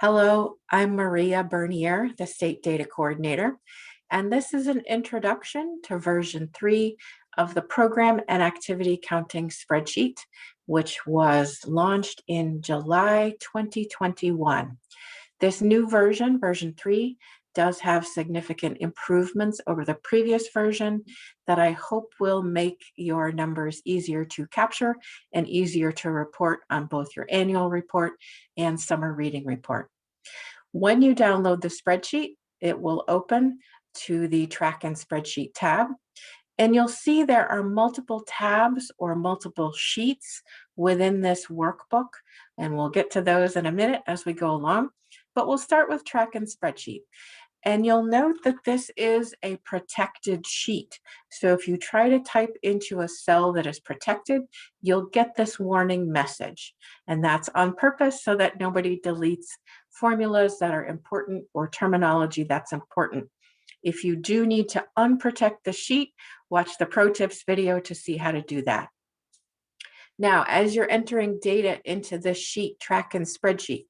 Hello, I'm Maria Bernier, the State Data Coordinator, and this is an introduction to version 3 of the Program and Activity Counting Spreadsheet, which was launched in July 2021. This new version, version 3, does have significant improvements over the previous version that I hope will make your numbers easier to capture and easier to report on both your annual report and summer reading report. When you download the spreadsheet, it will open to the Track and Spreadsheet tab, and you'll see there are multiple tabs or multiple sheets within this workbook, and we'll get to those in a minute as we go along, but we'll start with Track and Spreadsheet. And you'll note that this is a protected sheet. So if you try to type into a cell that is protected, you'll get this warning message. And that's on purpose so that nobody deletes formulas that are important or terminology that's important. If you do need to unprotect the sheet, watch the pro tips video to see how to do that. Now, as you're entering data into this sheet, Track and Spreadsheet,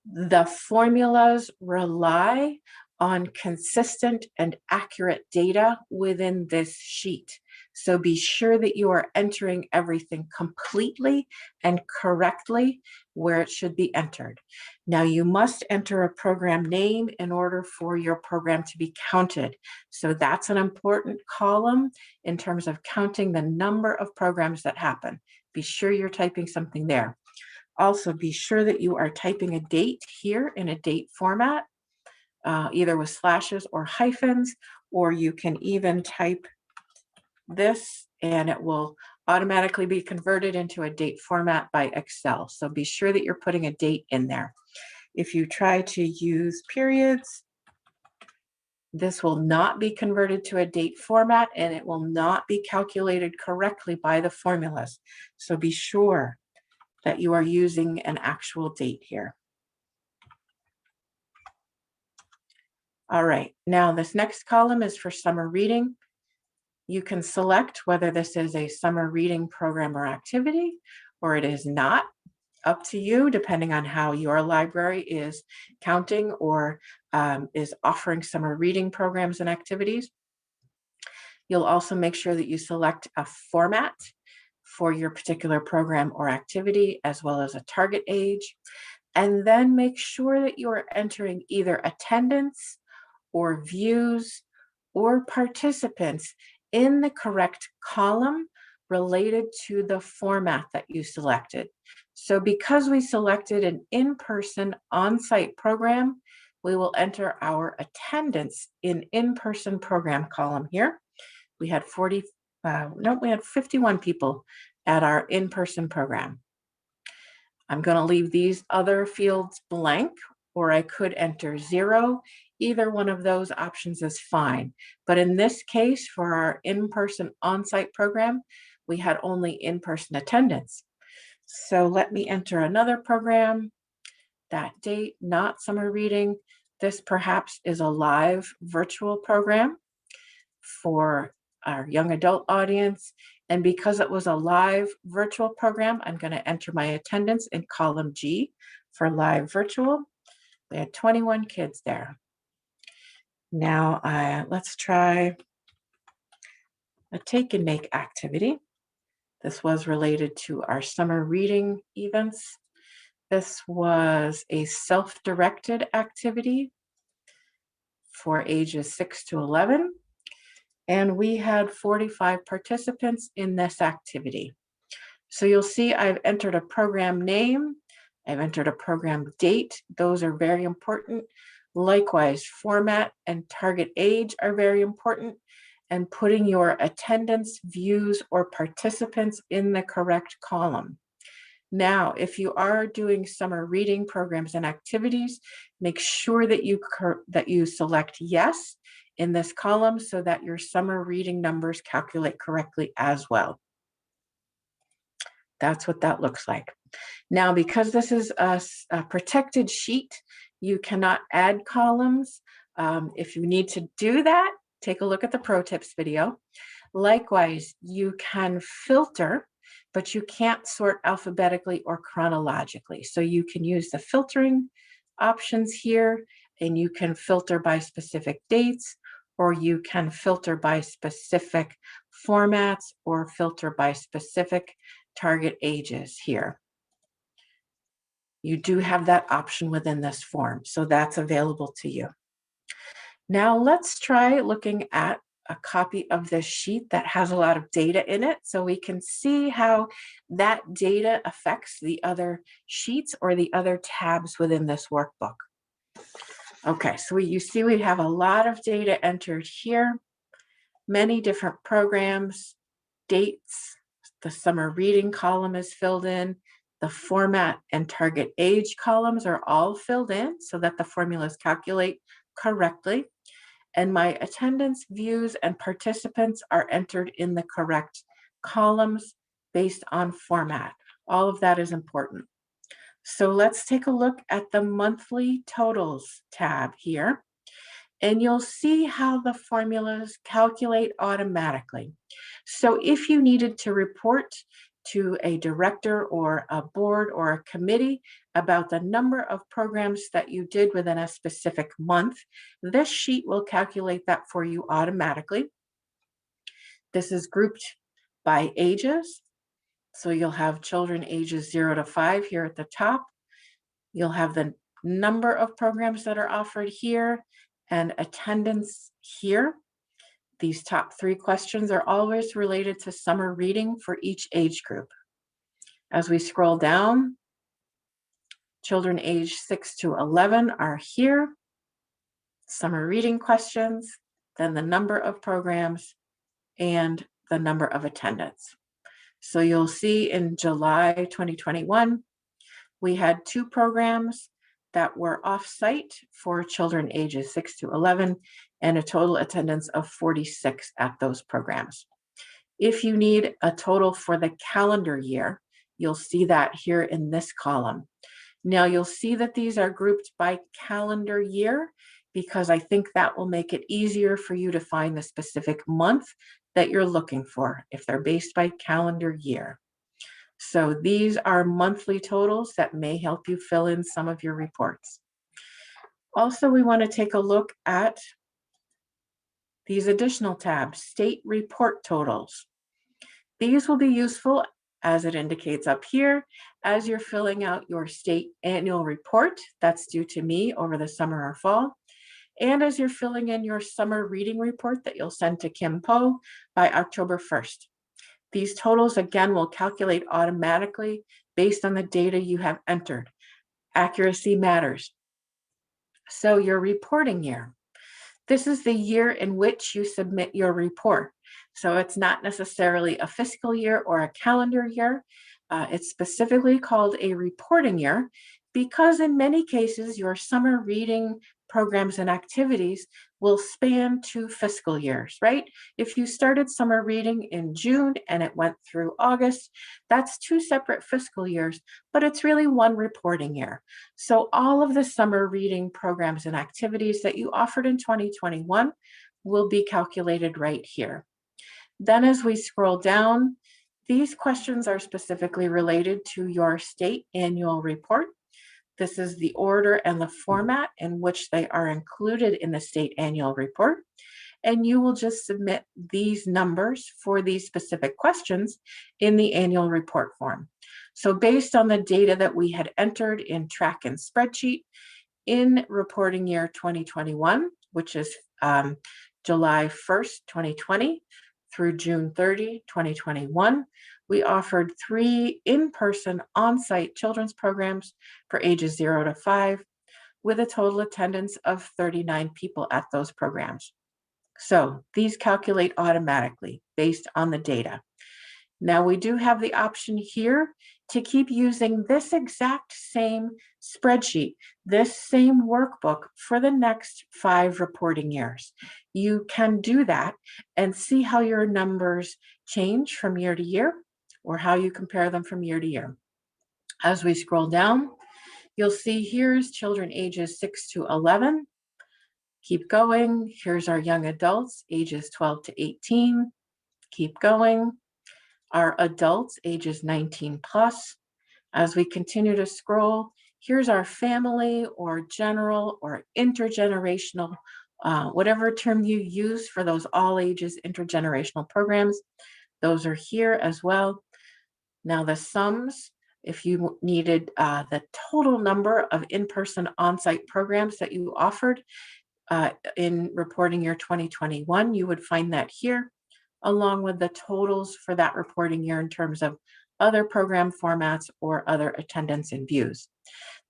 the formulas rely on consistent and accurate data within this sheet. So be sure that you are entering everything completely and correctly where it should be entered. Now you must enter a program name in order for your program to be counted. So that's an important column in terms of counting the number of programs that happen. Be sure you're typing something there. Also, be sure that you are typing a date here in a date format, either with slashes or hyphens, or you can even type this and it will automatically be converted into a date format by Excel. So be sure that you're putting a date in there. If you try to use periods, this will not be converted to a date format and it will not be calculated correctly by the formulas. So be sure that you are using an actual date here. All right, now this next column is for summer reading. You can select whether this is a summer reading program or activity, or it is not. Up to you, depending on how your library is counting or is offering summer reading programs and activities. You'll also make sure that you select a format for your particular program or activity, as well as a target age. And then make sure that you are entering either attendance or views or participants in the correct column related to the format that you selected. So because we selected an in-person on-site program, we will enter our attendance in-person program column here. We had 51 people at our in-person program. I'm going to leave these other fields blank, or I could enter 0. Either one of those options is fine. But in this case, for our in-person on-site program, we had only in-person attendance. So let me enter another program. That date, not summer reading. This perhaps is a live virtual program for our young adult audience. And because it was a live virtual program, I'm going to enter my attendance in column G for live virtual. We had 21 kids there. Now let's try a take and make activity. This was related to our summer reading events. This was a self-directed activity for ages 6 to 11. And we had 45 participants in this activity. So you'll see I've entered a program name, I've entered a program date. Those are very important. Likewise, format and target age are very important, and putting your attendance, views, or participants in the correct column. Now, if you are doing summer reading programs and activities, make sure that you select yes in this column so that your summer reading numbers calculate correctly as well. That's what that looks like. Now, because this is a protected sheet, you cannot add columns. If you need to do that, take a look at the pro tips video. Likewise, you can filter, but you can't sort alphabetically or chronologically. So you can use the filtering options here, and you can filter by specific dates, or you can filter by specific formats, or filter by specific target ages here. You do have that option within this form, so that's available to you. Now let's try looking at a copy of this sheet that has a lot of data in it so we can see how that data affects the other sheets or the other tabs within this workbook. Okay, so you see we have a lot of data entered here, many different programs, dates, the summer reading column is filled in, the format and target age columns are all filled in so that the formulas calculate correctly. And my attendance, views, and participants are entered in the correct columns based on format. All of that is important. So let's take a look at the monthly totals tab here, and you'll see how the formulas calculate automatically. So if you needed to report to a director or a board or a committee about the number of programs that you did within a specific month, this sheet will calculate that for you automatically. This is grouped by ages. So you'll have children ages 0 to 5 here at the top. You'll have the number of programs that are offered here and attendance here. These top 3 questions are always related to summer reading for each age group. As we scroll down, children age 6 to 11 are here. Summer reading questions, then the number of programs, and the number of attendance. So you'll see in July 2021, we had 2 programs that were off-site for children ages 6 to 11 and a total attendance of 46 at those programs. If you need a total for the calendar year, you'll see that here in this column. Now you'll see that these are grouped by calendar year because I think that will make it easier for you to find the specific month that you're looking for if they're based by calendar year. So these are monthly totals that may help you fill in some of your reports. Also, we want to take a look at these additional tabs, state report totals. These will be useful, as it indicates up here, as you're filling out your state annual report that's due to me over the summer or fall, and as you're filling in your summer reading report that you'll send to Kim Poe by October 1st. These totals, again, will calculate automatically based on the data you have entered. Accuracy matters. So your reporting year. This is the year in which you submit your report. So it's not necessarily a fiscal year or a calendar year. It's specifically called a reporting year because in many cases, your summer reading programs and activities will span 2 fiscal years, right? If you started summer reading in June and it went through August, that's 2 separate fiscal years, but it's really 1 reporting year. So all of the summer reading programs and activities that you offered in 2021 will be calculated right here. Then as we scroll down, these questions are specifically related to your state annual report. This is the order and the format in which they are included in the state annual report. And you will just submit these numbers for these specific questions in the annual report form. So based on the data that we had entered in track and spreadsheet in reporting year 2021, which is July 1st, 2020 through June 30, 2021, we offered 3 in-person on-site children's programs for ages 0 to 5 with a total attendance of 39 people at those programs. So these calculate automatically based on the data. Now we do have the option here to keep using this exact same spreadsheet, this same workbook for the next 5 reporting years. You can do that and see how your numbers change from year to year or how you compare them from year to year. As we scroll down, you'll see here's children ages 6 to 11. Keep going. Here's our young adults ages 12 to 18. Keep going. Our adults ages 19 plus. As we continue to scroll, Here's our family or general or intergenerational, whatever term you use for those all ages intergenerational programs. Those are here as well. Now the sums, if you needed the total number of in-person on-site programs that you offered in reporting year 2021, you would find that here, along with the totals for that reporting year in terms of other program formats or other attendance and views.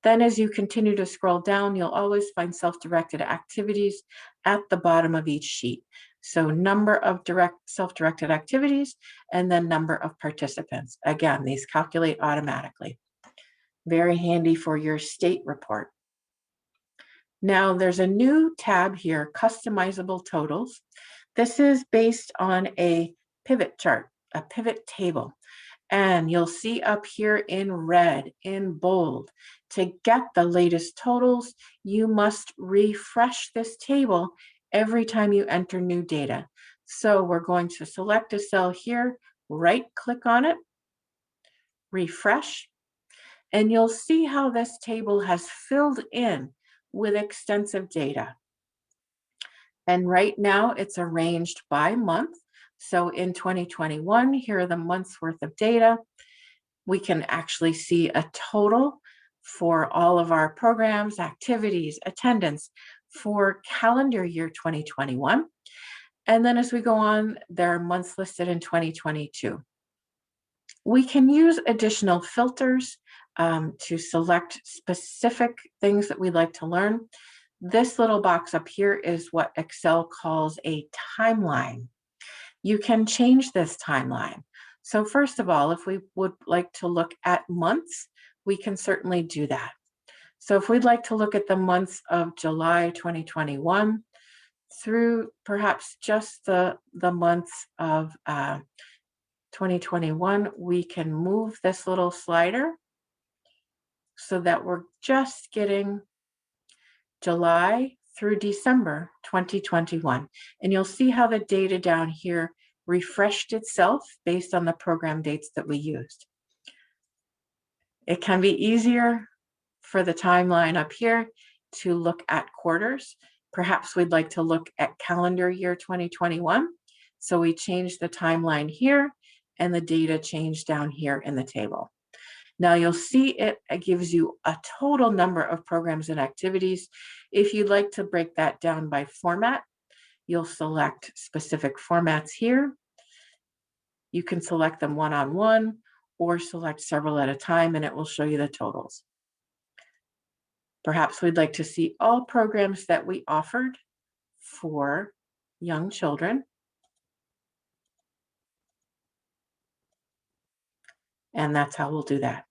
Then as you continue to scroll down, you'll always find self-directed activities at the bottom of each sheet. So number of self-directed activities and then number of participants. Again, these calculate automatically. Very handy for your state report. Now there's a new tab here, Customizable Totals. This is based on a pivot chart, a pivot table. And you'll see up here in red, in bold, to get the latest totals, you must refresh this table every time you enter new data. So we're going to select a cell here, right-click on it, refresh, and you'll see how this table has filled in with extensive data. And right now it's arranged by month. So in 2021, here are the months worth of data. We can actually see a total for all of our programs, activities, attendance for calendar year 2021. And then as we go on, there are months listed in 2022. We can use additional filters to select specific things that we'd like to learn. This little box up here is what Excel calls a timeline. You can change this timeline. So first of all, if we would like to look at months, we can certainly do that. So if we'd like to look at the months of July 2021 through perhaps just the months of 2021, we can move this little slider so that we're just getting July through December 2021. And you'll see how the data down here refreshed itself based on the program dates that we used. It can be easier for the timeline up here to look at quarters. Perhaps we'd like to look at calendar year 2021. So we change the timeline here and the data changed down here in the table. Now you'll see it gives you a total number of programs and activities. If you'd like to break that down by format, you'll select specific formats here. You can select them one-on-one or select several at a time and it will show you the totals. Perhaps we'd like to see all programs that we offered for young children. And that's how we'll do that.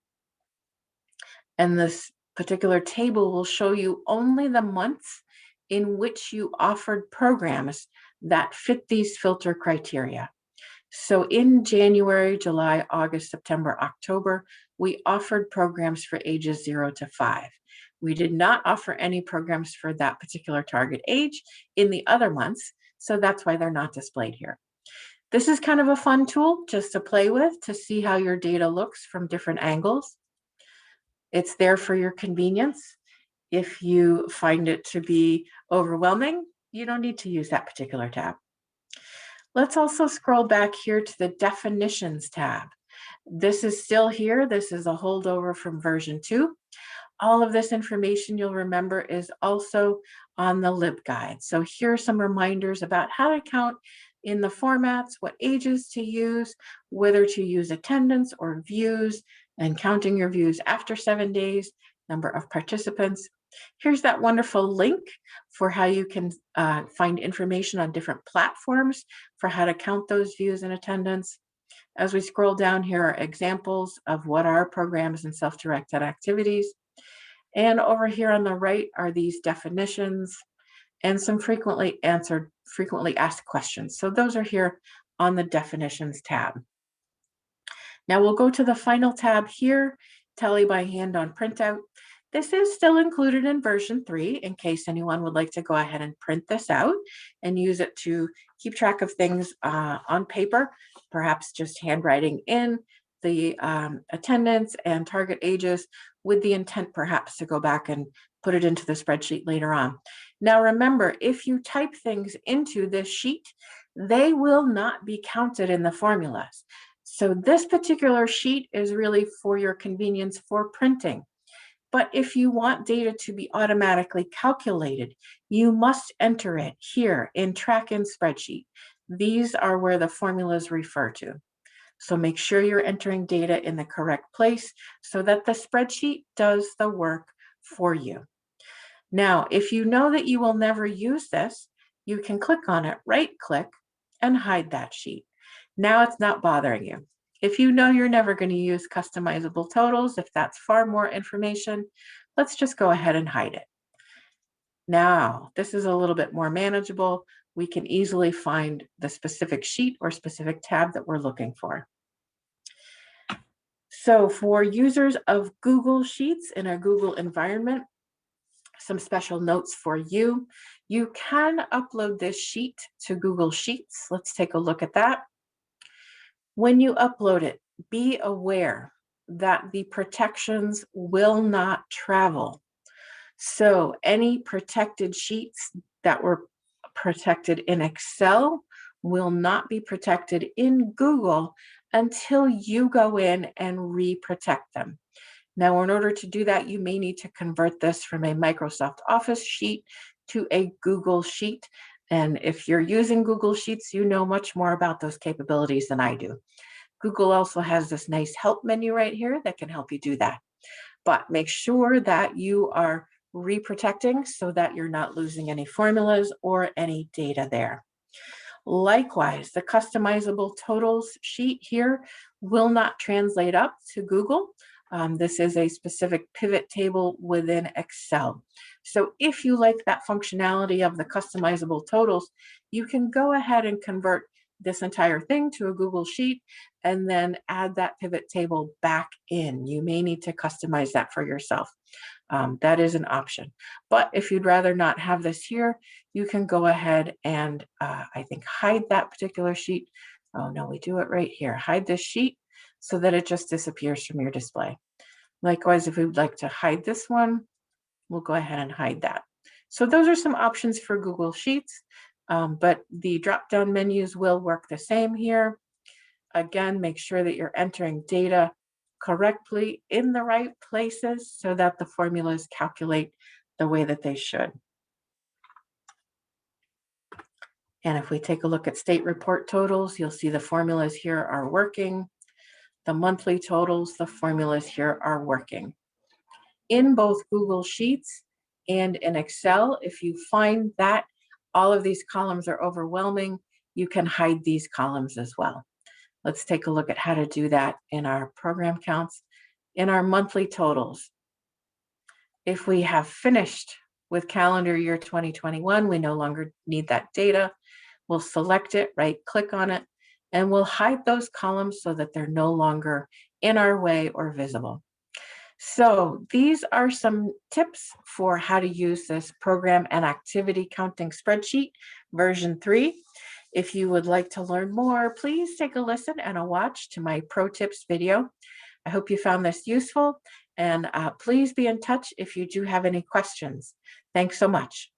And this particular table will show you only the months in which you offered programs that fit these filter criteria. So in January, July, August, September, October, we offered programs for ages 0 to 5. We did not offer any programs for that particular target age in the other months, so that's why they're not displayed here. This is kind of a fun tool just to play with to see how your data looks from different angles. It's there for your convenience. If you find it to be overwhelming, you don't need to use that particular tab. Let's also scroll back here to the Definitions tab. This is still here. This is a holdover from version 2. All of this information you'll remember is also on the LibGuide. So here are some reminders about how to count in the formats, what ages to use, whether to use attendance or views, and counting your views after 7 days, number of participants. Here's that wonderful link for how you can find information on different platforms for how to count those views and attendance. As we scroll down, here are examples of what are programs and self-directed activities. And over here on the right are these definitions and some frequently asked questions. So those are here on the Definitions tab. Now we'll go to the final tab here, Tally by Hand on Printout. This is still included in version 3 in case anyone would like to go ahead and print this out and use it to keep track of things on paper, perhaps just handwriting in the attendance and target ages with the intent perhaps to go back and put it into the spreadsheet later on. Now remember, if you type things into this sheet, they will not be counted in the formulas. So this particular sheet is really for your convenience for printing. But if you want data to be automatically calculated, you must enter it here in Track in Spreadsheet. These are where the formulas refer to. So make sure you're entering data in the correct place so that the spreadsheet does the work for you. Now, if you know that you will never use this, you can click on it, right click, and hide that sheet. Now it's not bothering you. If you know you're never going to use customizable totals, if that's far more information, let's just go ahead and hide it. Now, this is a little bit more manageable. We can easily find the specific sheet or specific tab that we're looking for. So for users of Google Sheets in a Google environment, some special notes for you. You can upload this sheet to Google Sheets. Let's take a look at that. When you upload it, be aware that the protections will not travel. So any protected sheets that were protected in Excel will not be protected in Google until you go in and re-protect them. Now, in order to do that, you may need to convert this from a Microsoft Office sheet to a Google Sheet. And if you're using Google Sheets, you know much more about those capabilities than I do. Google also has this nice help menu right here that can help you do that. But make sure that you are re-protecting so that you're not losing any formulas or any data there. Likewise, the customizable totals sheet here will not translate up to Google. This is a specific pivot table within Excel. So if you like that functionality of the customizable totals, you can go ahead and convert this entire thing to a Google Sheet and then add that pivot table back in. You may need to customize that for yourself. That is an option. But if you'd rather not have this here, you can go ahead and I think hide that particular sheet. Oh no, we do it right here. Hide this sheet so that it just disappears from your display. Likewise, if we would like to hide this one, we'll go ahead and hide that. So those are some options for Google Sheets, but the drop-down menus will work the same here. Again, make sure that you're entering data correctly in the right places so that the formulas calculate the way that they should. And if we take a look at state report totals, you'll see the formulas here are working. The monthly totals, the formulas here are working. In both Google Sheets and in Excel, if you find that all of these columns are overwhelming, you can hide these columns as well. Let's take a look at how to do that in our program counts, in our monthly totals. If we have finished with calendar year 2021, we no longer need that data. We'll select it, right click on it, and we'll hide those columns so that they're no longer in our way or visible. So these are some tips for how to use this program and activity counting spreadsheet version 3. If you would like to learn more, please take a listen and a watch to my pro tips video. I hope you found this useful, and please be in touch if you do have any questions. Thanks so much.